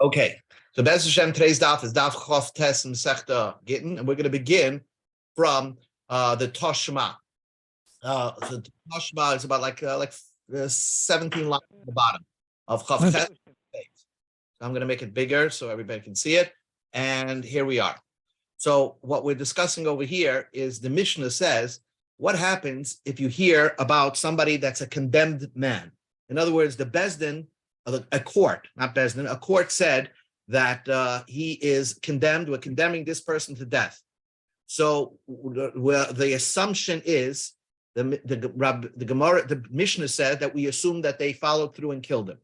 Okay, so Bez Hashem, today's daf is Daf Chof Tes Masechta Gittin, and we're going to begin from the Toshma. So the Toshma is about like 17 lines at the bottom of Chof Tes. So I'm going to make it bigger so everybody can see it. And here we are. So what we're discussing over here is the Mishnah says, what happens if you hear about somebody that's a condemned man? In other words, the Bezdin, a court, not Bezdin, a court said that he is condemned, we're condemning this person to death. So the assumption is, the Gemara, the Mishnah said that we assume that they followed through and killed him.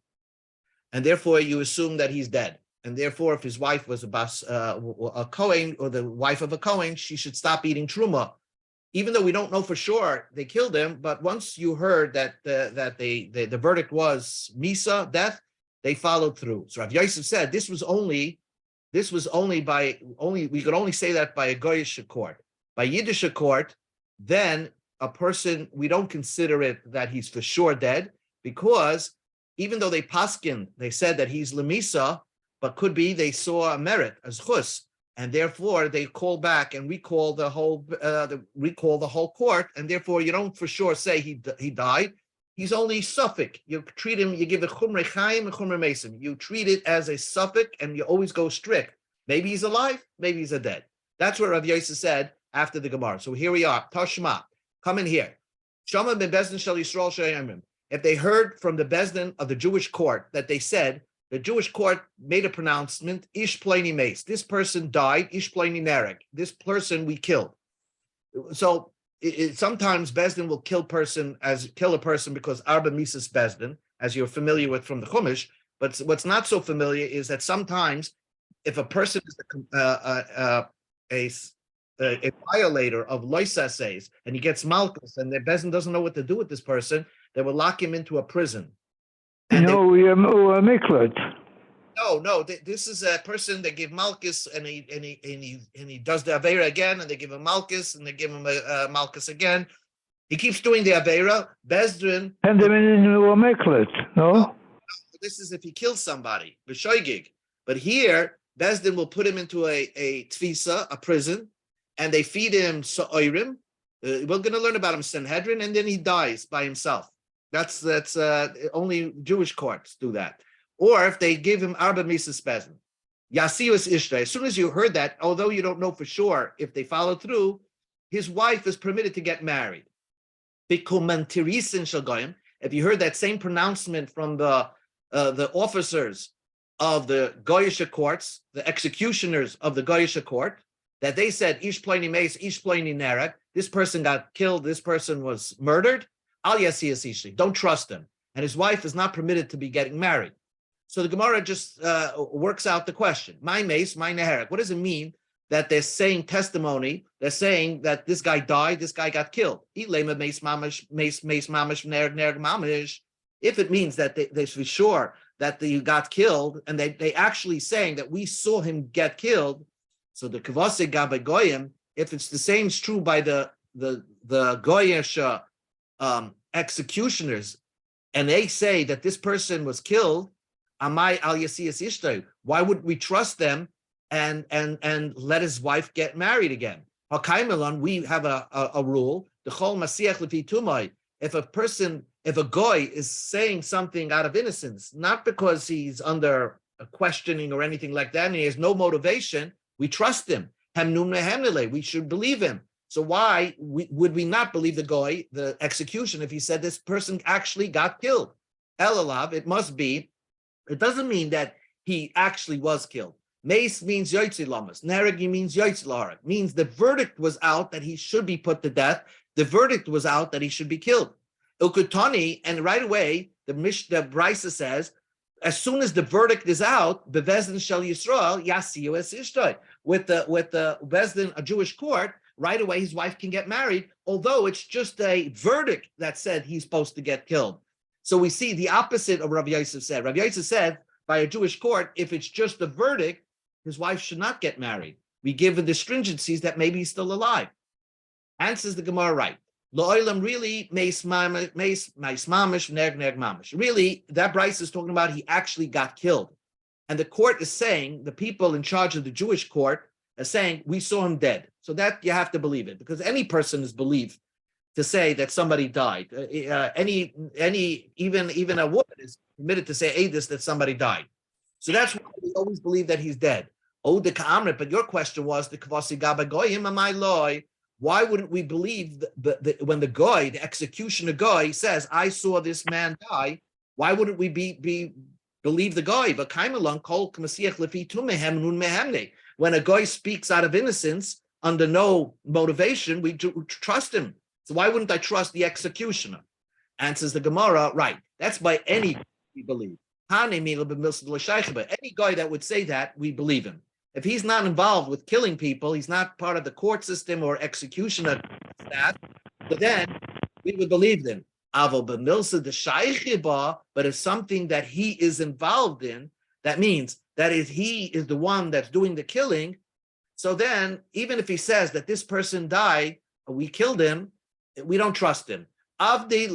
And therefore you assume that he's dead. And therefore, if his wife was a Kohen or the wife of a Kohen, she should stop eating truma. Even though we don't know for sure they killed him, but once you heard that the verdict was Misa, death, they followed through. So Rav Yosef said we could only say that by a Goyish court. By Yiddish court, then a person, we don't consider it that he's for sure dead, because even though they paskin, they said that he's Lemisa, but could be they saw a merit as chus. And therefore, they call back and recall the whole court, and therefore you don't for sure say he died. He's only suffix. You treat him. You give a chumrei chaim and chumrei mesim. You treat it as a suffix, and you always go strict. Maybe he's alive, maybe he's dead. That's what Rav Yosef said after the Gemara. So here we are. Tashma, come in here. Shama ben Bezdin shel Yisrael sheyamrim. If they heard from the Bezdin of the Jewish court that they said, the Jewish court made a pronouncement, Ish Pliny Mace. This person died, Ish Pliny Narek. This person we killed. So sometimes Bezdin will kill a person because Arba Mises Bezdin, as you're familiar with from the Chumash. But what's not so familiar is that sometimes if a person is a violator of Loisa says, and he gets Malchus, and the Bezdin doesn't know what to do with this person, they will lock him into a prison. And No, this is a person that give Malchus, and he does the Aveira again, and they give him Malchus, and they give him a Malchus again. He keeps doing the Aveira. Bezdrin. And them into a miklat, no? This is if he kills somebody, b'shoigig. But here, Bezdin will put him into a tfisa, a prison, and they feed him so'oirim. We're going to learn about him Sanhedrin, and then he dies by himself. That's only Jewish courts do that. Or if they give him Arba Mises Bezdin. Yasius Ishta. As soon as you heard that, although you don't know for sure if they follow through, his wife is permitted to get married. If you heard that same pronouncement from the officers of the Goyish courts, the executioners of the Goyish court, that they said, Ish Pliny Mace, Ish Pliny Narek, this person got killed, this person was murdered, Al Yasiyas Ishli, don't trust him. And his wife is not permitted to be getting married. So the Gemara just works out the question. My mace, my neherek. What does it mean that they're saying testimony? They're saying that this guy died, this guy got killed. If it means that they should be sure that you got killed, and they actually saying that we saw him get killed. So the kavase gabe goyim, if it's the same, is true by the goyish executioners, and they say that this person was killed. Amai al Yasiyas Ishtay. Why would we trust them and let his wife get married again? We have a rule. The chol masiach lefi tumai. If a goy is saying something out of innocence, not because he's under a questioning or anything like that, and he has no motivation, we trust him. We should believe him. So why would we not believe the goy, the execution, if he said this person actually got killed? Elalav, it must be. It doesn't mean that he actually was killed. Mace means yoitzi lamas. Neregi means yoitzi larak. Means the verdict was out that he should be put to death. The verdict was out that he should be killed. Ukutani, and right away, the Brisa says, as soon as the verdict is out, the Bezdin shel Yisrael yasiyu es ishtay. With the Bezdin, a Jewish court, right away his wife can get married, although it's just a verdict that said he's supposed to get killed. So we see the opposite of Rav Yosef said. Rav Yosef said, by a Jewish court, if it's just a verdict, his wife should not get married. We give the stringencies that maybe he's still alive. Answers the Gemara right. Lo'olam really meis mamish neg mamish. Really, that Bryce is talking about he actually got killed. and the court is saying, the people in charge of the Jewish court are saying, we saw him dead. So that you have to believe it, because any person is believed to say that somebody died. Even a woman is permitted to say edus that somebody died. So that's why we always believe that he's dead. Oh, the Ka'amrit, but your question was the Kvasi Gaba Goyim am I loy? Why wouldn't we believe when the goy, the executioner goy, says, I saw this man die? Why wouldn't we believe the goy? But when a goy speaks out of innocence, under no motivation, we trust him. So why wouldn't I trust the executioner? Answers the Gemara, right. That's by any we believe. Any guy that would say that, we believe him. If he's not involved with killing people, he's not part of the court system or executioner staff, but then we would believe them. But it's something that he is involved in, that means that is he is the one that's doing the killing. So then, even if he says that this person died, we killed him, we don't trust him. They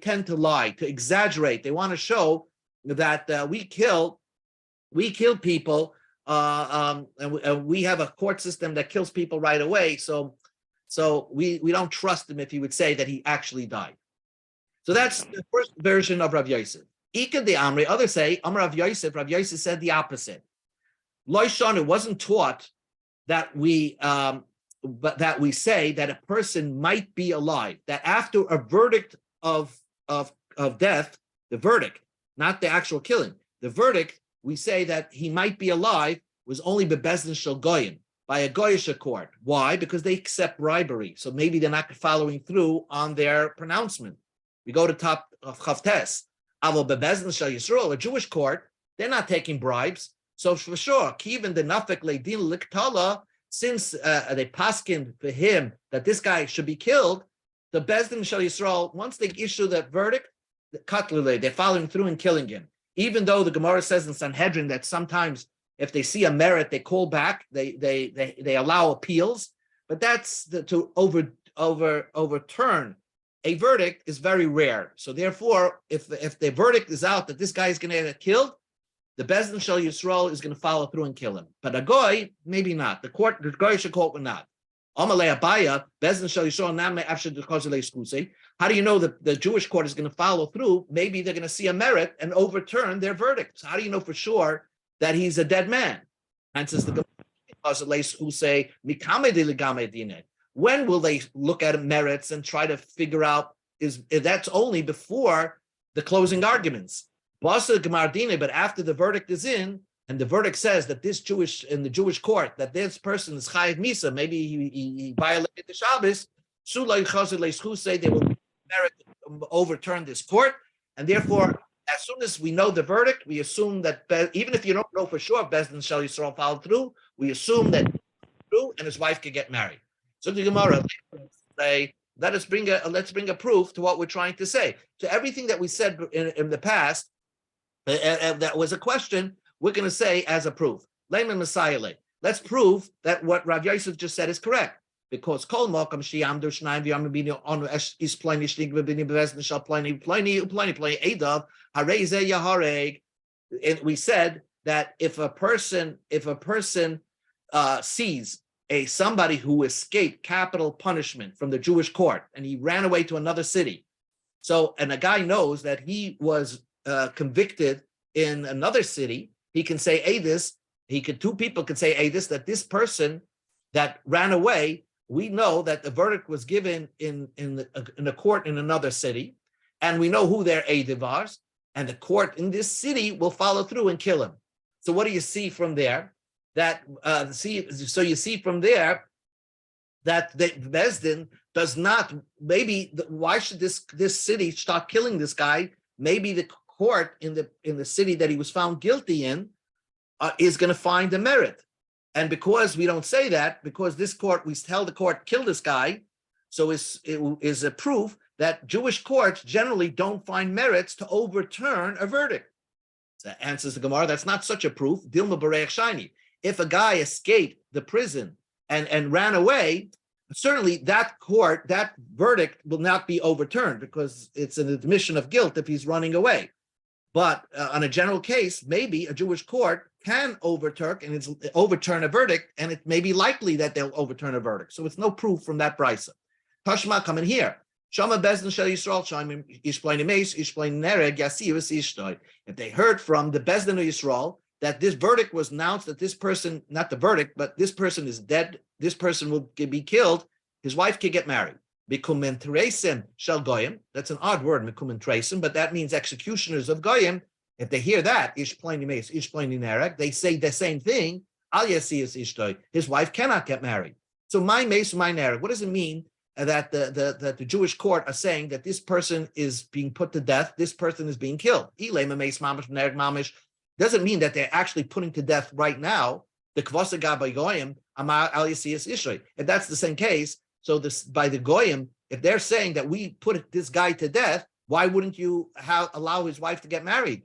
tend to lie, to exaggerate. They want to show that we kill people, and we have a court system that kills people right away. So we don't trust him if he would say that he actually died. So that's the first version of Rav Yosef. Ika de Amri, others say, Amr Rav Yosef said the opposite. Loishon, it wasn't taught that we say that a person might be alive, that after a verdict of death, the verdict, not the actual killing, the verdict, we say that he might be alive was only bebezdin shel goyim, by a goyish court. Why? Because they accept bribery. So maybe they're not following through on their pronouncement. We go to top of Chavtes. Avo bebezdin shel Yisrael, a Jewish court, they're not taking bribes. So for sure, Kivin the Nafik Leidin Liktala, since they paskin for him that this guy should be killed, the Bezdin Shal Yisrael, once they issue that verdict, they're following through and killing him. Even though the Gemara says in Sanhedrin that sometimes if they see a merit, they call back, they allow appeals, but that's to overturn a verdict is very rare. So therefore, if the verdict is out that this guy is going to get killed, the Bezdin Shal Yisrael is going to follow through and kill him. But a goy, maybe not. The goyish court will not. Amalei Abaya, Bezdin Shal Yisrael, how do you know that the Jewish court is going to follow through? Maybe they're going to see a merit and overturn their verdict. So how do you know for sure that he's a dead man? And says the who say, when will they look at merits and try to figure out that's only before the closing arguments. But after the verdict is in, and the verdict says that in the Jewish court, that this person is chayiv misa, maybe he violated the Shabbos, say they will overturn this court, and therefore, as soon as we know the verdict, we assume that even if you don't know for sure, Bezdin Shal Yisrael followed through, we assume that through and his wife could get married. So the Gemara say, let's bring a proof to what we're trying to say. So everything that we said in the past, that was a question, we're going to say as a proof. Layman Messiah. Let's prove that what Rav Yosef just said is correct. Because kol makam sheyamdu shnayim v'yamabini on is pliny shnig v'bini bevezdin shal pliny edav harei ze yahareg. And we said that if a person sees somebody who escaped capital punishment from the Jewish court and he ran away to another city, and a guy knows that he was convicted in another city, he can say two people can say edus that this person that ran away, we know that the verdict was given in a court in another city, and we know who their ediv are, and the court in this city will follow through and kill him. So what do you see from there? You see from there that the Bezdin does not. Why should this city start killing this guy? Maybe the court in the city that he was found guilty in is going to find a merit. And because we don't say that, because we tell the court, kill this guy, so it is a proof that Jewish courts generally don't find merits to overturn a verdict. So answers the Gemara, that's not such a proof. Dilma Bareich Shiny. If a guy escaped the prison and ran away, certainly that verdict will not be overturned because it's an admission of guilt if he's running away. But on a general case, maybe a Jewish court can overturn a verdict, and it may be likely that they'll overturn a verdict. So it's no proof from that brisa. Tashma coming here. Shama bezdin shel Yisrael shaim ishplain meis ishplain nereg yasivus ishtoi. If they heard from the bezdin of Yisrael that this verdict was announced, that this person, not the verdict, but this person is dead, this person will be killed, his wife can get married. Bikumen tresim shel goyim. That's an odd word, bikumen tresim, but that means executioners of goyim. If they hear that, ishplain meis ishplain nereg, they say the same thing. Al yasivus ishtoi. His wife cannot get married. So my meis, my nereg. What does it mean? That the Jewish court are saying that this person is being put to death, this person is being killed. Doesn't mean that they're actually putting to death right now. The kvasa gabay goyim amar al yasiyas ishrei. If that's the same case, so this by the goyim, if they're saying that we put this guy to death, why wouldn't you allow his wife to get married?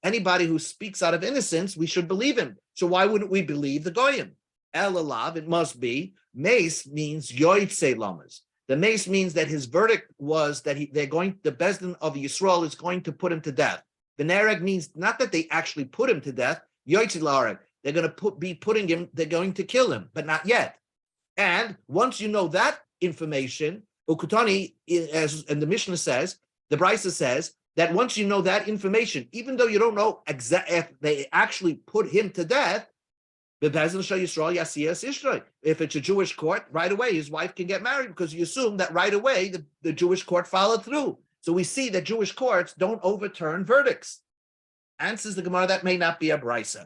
Anybody who speaks out of innocence, we should believe him. So why wouldn't we believe the goyim? Elalav, it must be. Mace means yoitse lamas. The mace means that his verdict was that the bezdin of Yisrael is going to put him to death. The nereg means not that they actually put him to death. Yoitse lareg, they're going to be putting him. They're going to kill him, but not yet. And once you know that information, ukutani, and the Mishnah says, the Brisa says that once you know that information, even though you don't know exactly if they actually put him to death. If it's a Jewish court, right away his wife can get married because you assume that right away the Jewish court followed through. So we see that Jewish courts don't overturn verdicts. Answers the Gemara, that may not be a brisa.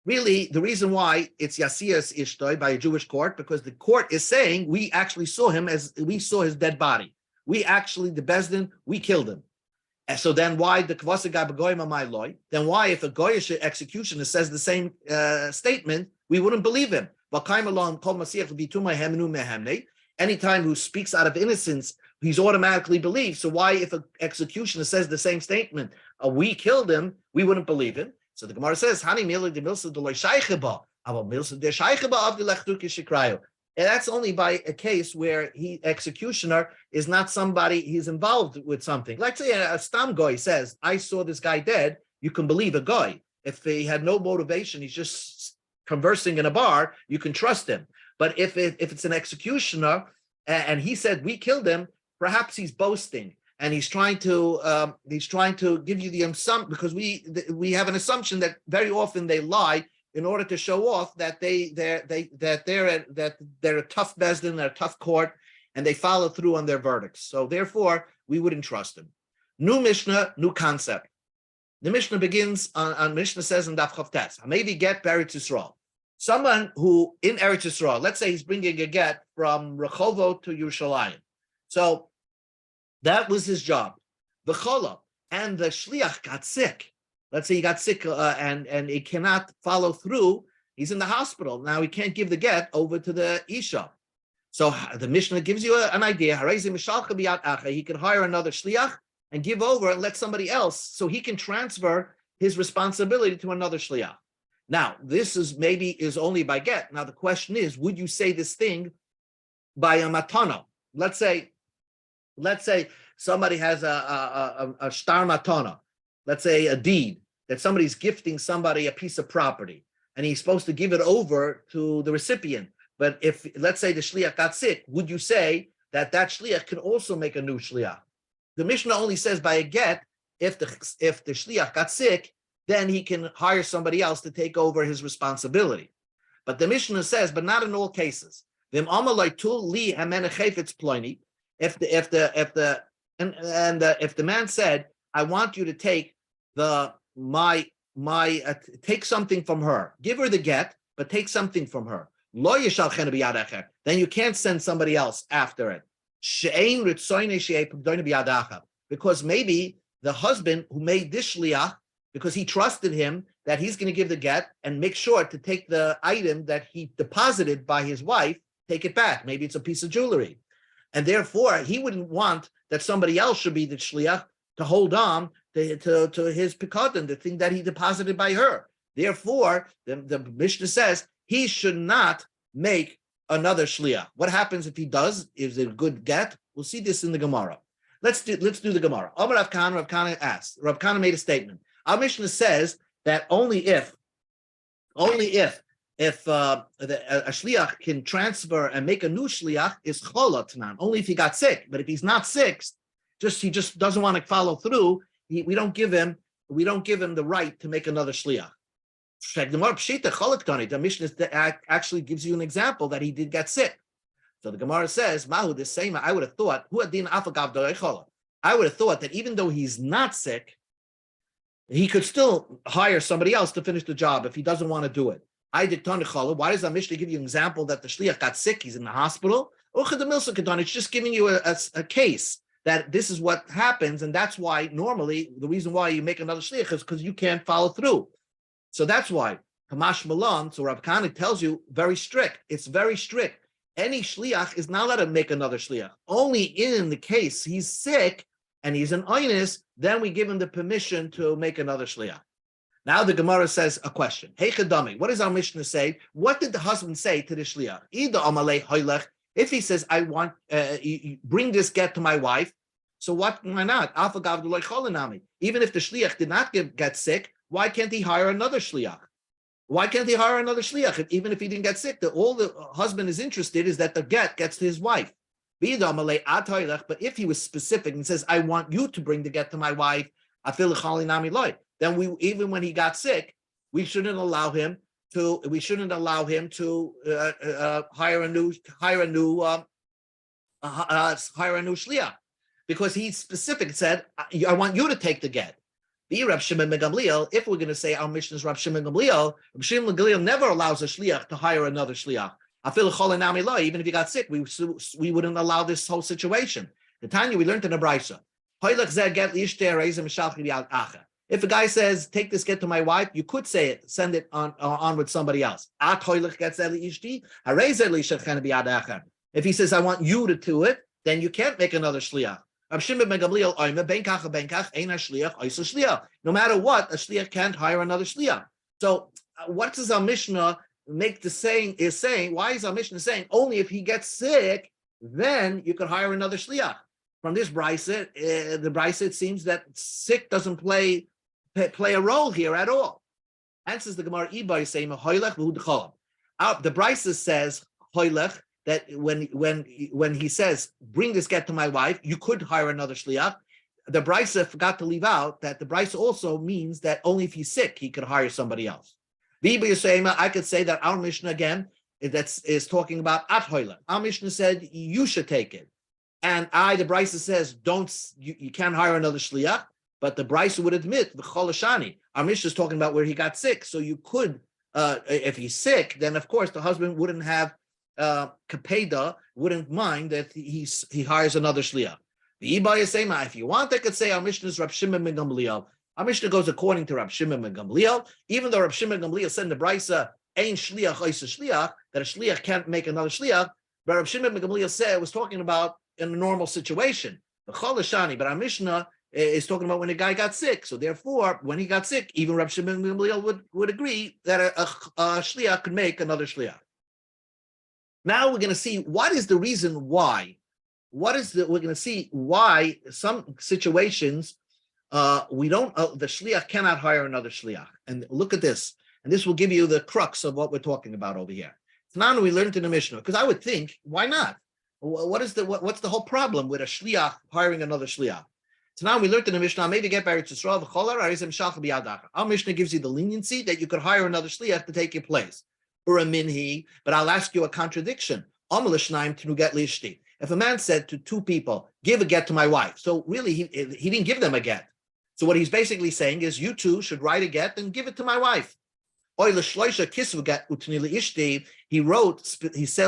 Really, the reason why it's Yasiyas Ishtoi by a Jewish court, because the court is saying we actually saw him as we saw his dead body. We actually, the Bezdin, we killed him. And so then why the kvasa gabagoyim amai loy? Then why, if a goyish executioner says the same statement, we wouldn't believe him? Anytime who speaks out of innocence, he's automatically believed. So why, if an executioner says the same statement, we killed him, we wouldn't believe him? So the Gemara says, and that's only by a case where executioner is not somebody, he's involved with something. Let's say a stam goy says, I saw this guy dead, you can believe a goy. If he had no motivation, he's just conversing in a bar, you can trust him. But if it's an executioner and he said, we killed him, perhaps he's boasting. And he's trying to give you the assumption, because we have an assumption that very often they lie in order to show off that they're a tough bezdin, they're a tough court, and they follow through on their verdicts. So therefore, we wouldn't trust them. New Mishnah, new concept. The Mishnah begins on Mishnah says in Daf Chavtes, maybe get Eretz Yisrael. Someone who in Eretz Yisrael, let's say he's bringing a get from Rehovot to Yerushalayim. So that was his job. The chola and the shliach got sick. Let's say he got sick and he cannot follow through. He's in the hospital. Now he can't give the get over to the Isha. So the Mishnah gives you an idea. He can hire another shliach and give over and let somebody else so he can transfer his responsibility to another shliach. Now, this is only by get. Now the question is, would you say this thing by a matana? Let's say somebody has a shtar matana, let's say a deed, that somebody's gifting somebody a piece of property, and he's supposed to give it over to the recipient. But if, let's say, the shliach got sick, would you say that shliach can also make a new shliach? The Mishnah only says by a get, if the shliach got sick, then he can hire somebody else to take over his responsibility. But the Mishnah says, but not in all cases. If the man said, I want you to take take something from her, give her the get, but take something from her. Then you can't send somebody else after it. Because maybe the husband who made this shliach, because he trusted him that he's going to give the get and make sure to take the item that he deposited by his wife, take it back. Maybe it's a piece of jewelry. And therefore, he wouldn't want that somebody else should be the shliach to hold on to his pikadon, the thing that he deposited by her. Therefore, the Mishnah says he should not make another shliach. What happens if he does? Is it a good get? We'll see this in the Gemara. Let's do the Gemara. Amar Rav Kana asked. Rav Kana made a statement. Our Mishnah says that only if a shliach can transfer and make a new shliach is chola tanan. Only if he got sick. But if he's not sick, he just doesn't want to follow through. We don't give him the right to make another shliach. The Mishnah actually gives you an example that he did get sick. So the Gemara says, Mahu the same. I would have thought that even though he's not sick, he could still hire somebody else to finish the job if he doesn't want to do it. Why does the Mishnah give you an example that the shliach got sick? He's in the hospital. It's just giving you a case that this is what happens, and that's why normally the reason why you make another shliach is because you can't follow through. So that's why Kamash Malan. So Rav Kana tells you very strict. It's very strict. Any shliach is not allowed to make another shliach. Only in the case he's sick and he's an oinus, then we give him the permission to make another shliach. Now the Gemara says a question. Hey Chadami, what does our Mishnah say? What did the husband say to the shliach? Either amalei hoylech. If he says, I want you bring this get to my wife, so why not? Even if the shliach did not get sick, why can't he hire another shliach? Why can't he hire another shliach? Even if he didn't get sick, all the husband is interested is that the get gets to his wife. But if he was specific and says, I want you to bring the get to my wife, then even when he got sick, we shouldn't allow him to hire a new shliach, because he's specific and said, I want you to take the get. If we're going to say our mission is Rav Shimon Gamliel never allows a shliach to hire another shliach. Even if he got sick, we wouldn't allow this whole situation. The Tanya we learned in the Brisa. If a guy says, take this get to my wife, you could say it, send it on with somebody else. If he says, I want you to do it, then you can't make another shliach. No matter what, a shliach can't hire another shliach. So what does our Mishnah make the saying? Why is our Mishnah saying only if he gets sick, then you could hire another shliach? From this brisa, it seems that sick doesn't play a role here at all. Answers the Gemara, the brisa says hoylech, that when he says, bring this get to my wife, you could hire another shliach. The brisa forgot to leave out that the brisa also means that only if he's sick, he could hire somebody else. I could say that our Mishnah again, is talking about at hoylech. Our Mishnah said, you should take it. And the brisa says, you can't hire another shliach, but the brisa would admit, v'cholashani. Our Mishnah is talking about where he got sick. So you could, if he's sick, then of course the husband wouldn't have kapeda, wouldn't mind that he hires another shliach. If you want, I could say our Mishnah is Rav Shimon ben Gamliel. Our Mishnah goes according to Rav Shimon ben Gamliel, even though Rav Shimon ben Gamliel said in the brisa, "Ein shliach oisa shliach," that a shliach can't make another shliach. But Rav Shimon ben Gamliel said it was talking about in a normal situation. But our Mishnah is talking about when a guy got sick. So therefore, when he got sick, even Rav Shimon ben Gamliel would agree that a shliach could make another shliach. Now we're going to see what is the reason why. We're going to see why some situations the shliach cannot hire another shliach. And look at this. And this will give you the crux of what we're talking about over here. So now we learned in the Mishnah, because I would think, why not? What's the whole problem with a shliach hiring another shliach? So now we learned in the Mishnah, maybe get Our Mishnah gives you the leniency that you could hire another shliach to take your place. Or a minhi, but I'll ask you a contradiction. If a man said to two people, give a get to my wife, so really he didn't give them a get. So what he's basically saying is, you two should write a get and give it to my wife. He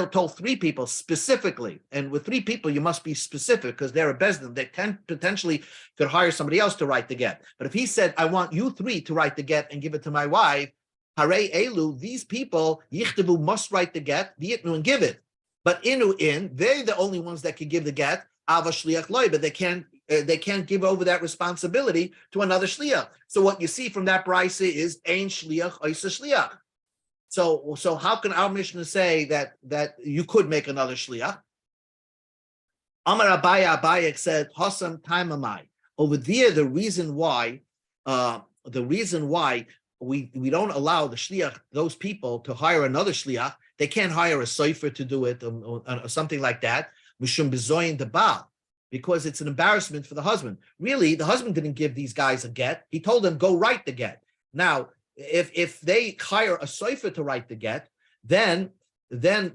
told three people specifically, and with three people you must be specific because they're a bezdin. They potentially could hire somebody else to write the get. But if he said, I want you three to write the get and give it to my wife, Hare Elu, these people, Yichtavu must write the get, V'yitnu and give it. But they're the only ones that can give the get, Ava Shliach Loi, but they can't give over that responsibility to another Shliach. So what you see from that brisa is Ein Shliach Oisa Shliach. So how can our Mishnah say that you could make another shliach? Amar Abaya said, Hasam Taimamai. Over there, the reason why we don't allow the shliach, those people, to hire another shliach, they can't hire a sofer to do it or something like that, mishum bezoyin the baal, because it's an embarrassment for the husband. Really, the husband didn't give these guys a get. He told them, go write the get. Now, if they hire a sofer to write the get, then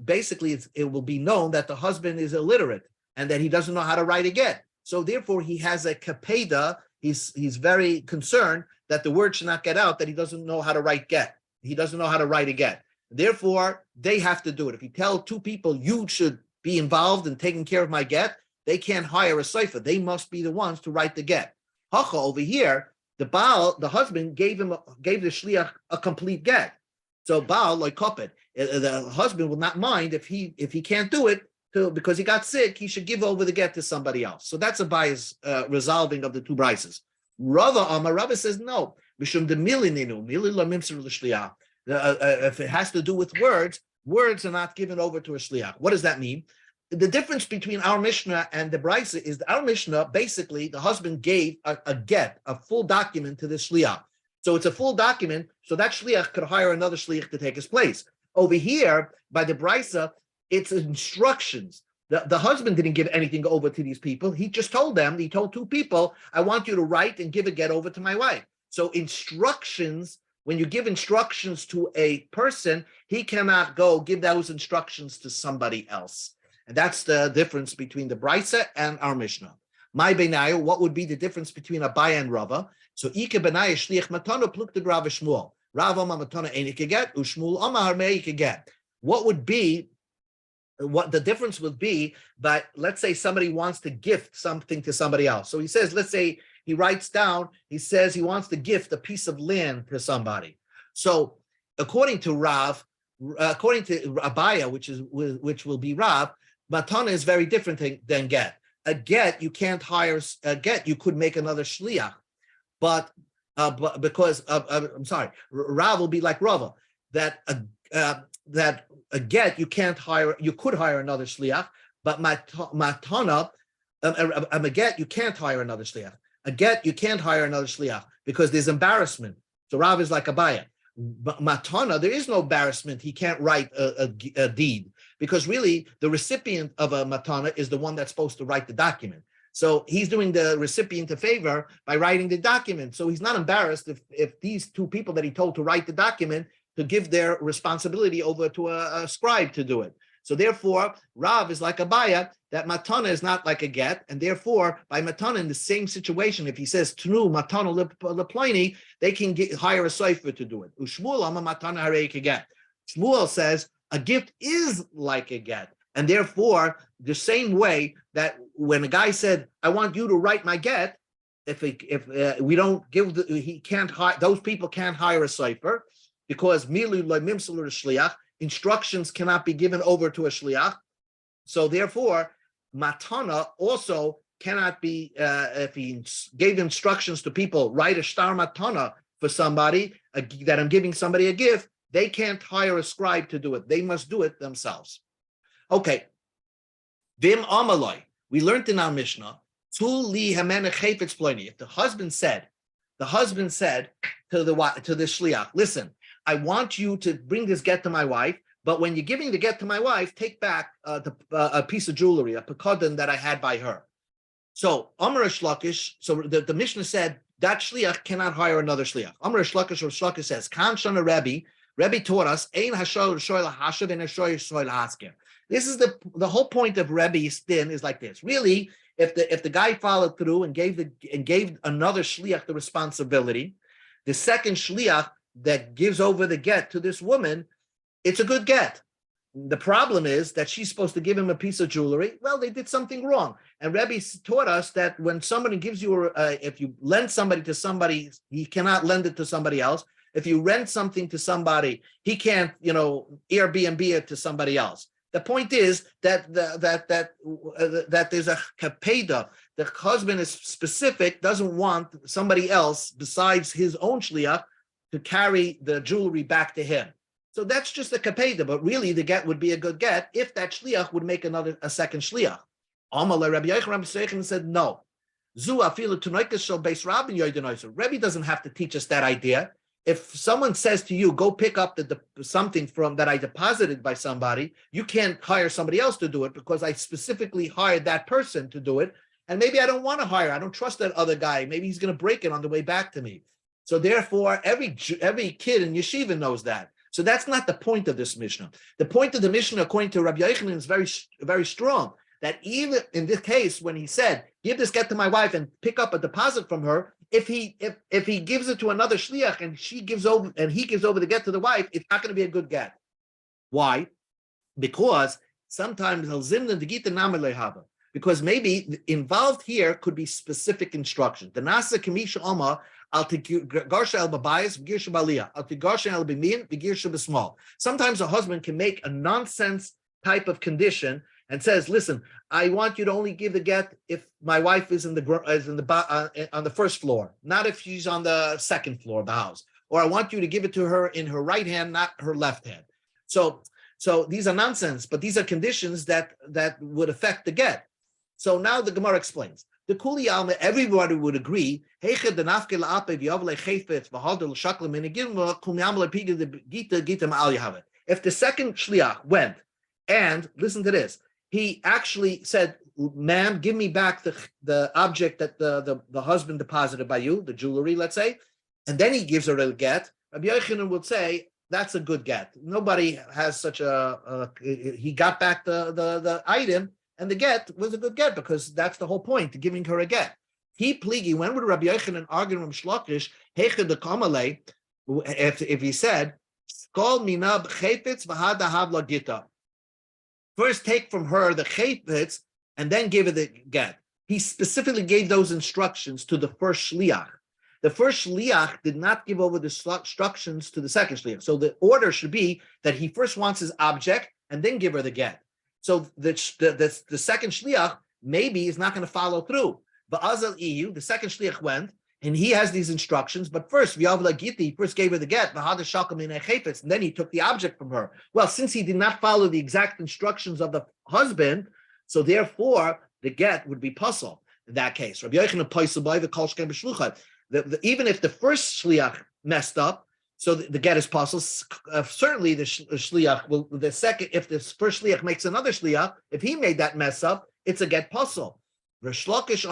basically it will be known that the husband is illiterate and that he doesn't know how to write a get. So therefore, he has a kapeda. He's very concerned that the word should not get out, that he doesn't know how to write get. He doesn't know how to write a get. Therefore, they have to do it. If you tell two people, you should be involved in taking care of my get, they can't hire a sofer. They must be the ones to write the get. Hacha, over here, the husband gave the shliach a complete get. So Baal, like Kopet, the husband will not mind if he can't do it because he got sick, he should give over the get to somebody else. So that's a bias resolving of the two brises. Rava says no. If it has to do with words are not given over to a shliach. What does that mean? The difference between our Mishnah and the brisa is that our Mishnah, basically, the husband gave a get, a full document to the shliach. So it's a full document, so that shliach could hire another shliach to take his place. Over here, by the brisa, it's instructions. The husband didn't give anything over to these people. He just told them, he told two people, I want you to write and give a get over to my wife. So instructions, when you give instructions to a person, he cannot go give those instructions to somebody else. And that's the difference between the brisa and our Mishnah. My benayu, what would be the difference between Abaya and Rava? So Ike benayu shliach matana plukted Rav Shmuel. Rav Amar matana einik get, uShmuel Amar meik get. What the difference would be, but let's say somebody wants to gift something to somebody else. So he says, let's say he writes down, he says he wants to gift a piece of land to somebody. So according to Abaya, which will be Rav, matana is very different than get. A get, you can't hire a get, you could make another shliach. But because Rav will be like Rava, that a get you can't hire, you could hire another shliach, but matana, a get you can't hire another shliach. A get you can't hire another shliach because there's embarrassment. So Rav is like Abaya. But matana, there is no embarrassment. He can't write a deed because really the recipient of a matana is the one that's supposed to write the document. So he's doing the recipient a favor by writing the document. So he's not embarrassed if these two people that he told to write the document to give their responsibility over to a scribe to do it. So therefore, Rav is like Abaya, that matana is not like a get, and therefore, by matana, in the same situation, if he says tnu matana leploni, they can hire a sofer to do it. Ushmuel ama matana harei get. Shmuel says a gift is like a get, and therefore, the same way that when a guy said, "I want you to write my get," if we don't give, he can't hire. Those people can't hire a sofer. Because instructions cannot be given over to a shliach, so therefore matana also cannot be. If he gave instructions to people, write a shtar matana for somebody that I'm giving somebody a gift, they can't hire a scribe to do it. They must do it themselves. Okay. Vim amaloi. We learned in our Mishnah. If the husband said to the shliach, listen, I want you to bring this get to my wife, but when you're giving the get to my wife, take back a piece of jewelry, a pekodin that I had by her. So Amar Shlakish, so the Mishnah said that shliach cannot hire another shliach. Amar Shlakish, or Shlakish says, Kan Shana Rebbe taught us, Ein Hashoy Shoy Lahashav and Hashoy Shoy Lahasker. This is the whole point of Rebbe's din is like this. Really, if the guy followed through and gave another shliach the responsibility, the second shliach that gives over the get to this woman, it's a good get. The problem is that she's supposed to give him a piece of jewelry. Well, they did something wrong. And Rebbe taught us that when somebody gives you, if you lend somebody to somebody, he cannot lend it to somebody else. If you rent something to somebody, he can't, Airbnb it to somebody else. The point is that that there's a kapeda. The husband is specific, doesn't want somebody else besides his own shliach to carry the jewelry back to him. So that's just a kapeda, but really the get would be a good get if that shliach would make a second shliach. Amalei Rabbi Yochanan said no. Rebbe doesn't have to teach us that idea. If someone says to you, go pick up something from that I deposited by somebody, you can't hire somebody else to do it because I specifically hired that person to do it. And maybe I don't want to hire. I don't trust that other guy. Maybe he's going to break it on the way back to me. So therefore, every kid in yeshiva knows that. So that's not the point of this Mishnah. The point of the Mishnah, according to Rabbi Yochanan, is very, very strong. That even in this case, when he said, give this get to my wife and pick up a deposit from her, if he gives it to another shliach and he gives over the get to the wife, it's not going to be a good get. Why? Because sometimes because maybe involved here could be specific instructions. The nasa kamisha alma al tigarsha el babayis v'girsha baliyah al tigarsha el b'min v'girsha b'small. Sometimes a husband can make a nonsense type of condition and says, "Listen, I want you to only give the get if my wife is on the first floor, not if she's on the second floor of the house, or I want you to give it to her in her right hand, not her left hand." So these are nonsense, but these are conditions that would affect the get. So now the Gemara explains. The Kuli Alma, everybody would agree. If the second shliach went and listen to this. He actually said, "Ma'am, give me back the object that the husband deposited by you, the jewelry, let's say," and then he gives her a get. Rabbi Yochanan would say that's a good get. Nobody has such he got back the item, and the get was a good get because that's the whole point, giving her a get. He pligi. When would Rabbi Yochanan argue from Shlokish? Hechad the Kamalei, if he said, "Skol minab chayfetz v'hada havla gita." First, take from her the chayfetz and then give her the get. He specifically gave those instructions to the first shliach. The first shliach did not give over the instructions to the second shliach. So the order should be that he first wants his object and then give her the get. So the second shliach maybe is not going to follow through. But Azal Iyu, the second shliach went, and he has these instructions, but first, V'yavla Giti, he first gave her the get, and then he took the object from her. Well, since he did not follow the exact instructions of the husband, so therefore, the get would be puzzle in that case. Rabbi Yochanan paisel by the kol shken b'shlucha. Even if the first shliach messed up, so the get is puzzle, certainly the shliach will, the second, if this first shliach makes another shliach, if he made that mess up, it's a get puzzle. Rav Shlokish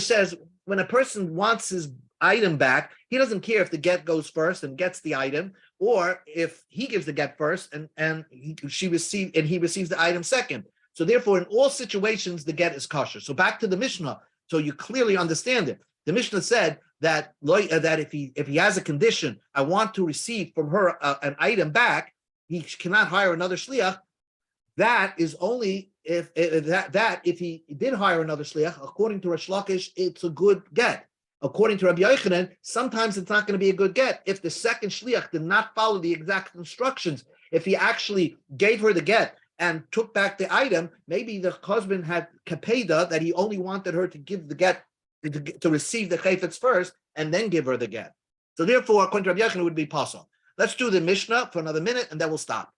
says when a person wants his item back, he doesn't care if the get goes first and gets the item, or if he gives the get first and he receives the item second. So therefore, in all situations, the get is kosher. So back to the Mishnah, so you clearly understand it. The Mishnah said that if he has a condition, I want to receive from her an item back, he cannot hire another shliach. That is only if he did hire another shliach. According to Rish Lakish, it's a good get. According to Rabbi Yochanan, sometimes it's not going to be a good get if the second shliach did not follow the exact instructions. If he actually gave her the get and took back the item, maybe the husband had kapeda that he only wanted her to give the get to receive the chayfetz first and then give her the get. So therefore, according to Rabbi Yochanan, it would be possible. Let's do the Mishnah for another minute and then we'll stop.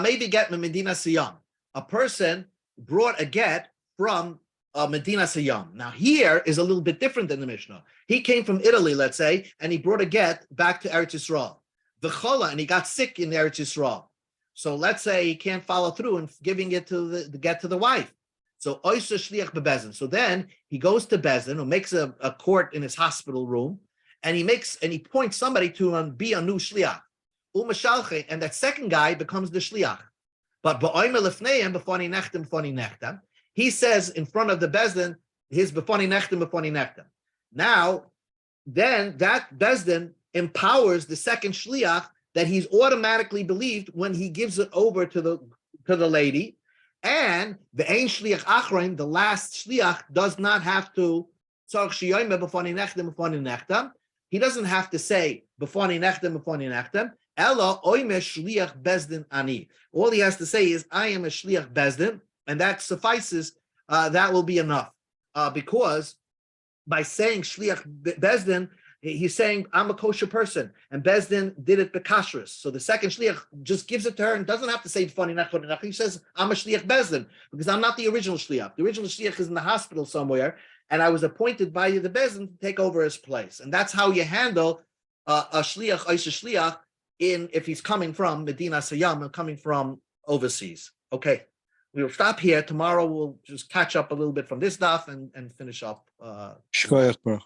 Maybe get Medina Siyam. A person brought a get from Medina Siyam. Now here is a little bit different than the Mishnah. He came from Italy, let's say, and he brought a get back to Eretz Yisrael. V'chola, and he got sick in Eretz Yisrael. So let's say he can't follow through and giving it to the get to the wife. So oysa shliach bebezin. So then he goes to Bezin, who makes a court in his hospital room, and he points somebody to be a new shliach. And that second guy becomes the shliach. But he says in front of the Bezdin, his befani nechtem. Now, then that Bezdin empowers the second shliach that he's automatically believed when he gives it over to the lady. And the ein shliach achrein, the last shliach, does not have to he doesn't have to say befani nechtem. Ella oime shliach bezdin ani. All he has to say is, I am a shliach bezdin, and that suffices. That will be enough. Because by saying shliach bezdin, He's saying, I'm a kosher person, and Bezdin did it bekashrus. So the second shliach just gives it to her and doesn't have to say funny nachon. He says, I'm a shliach Bezdin because I'm not the original shliach. The original shliach is in the hospital somewhere, and I was appointed by the Bezdin to take over his place. And that's how you handle a shliach, oisha shliach, if he's coming from Medina Sayyam and coming from overseas. Okay, we'll stop here. Tomorrow we'll just catch up a little bit from this daf and finish up. Shkoyach, bro.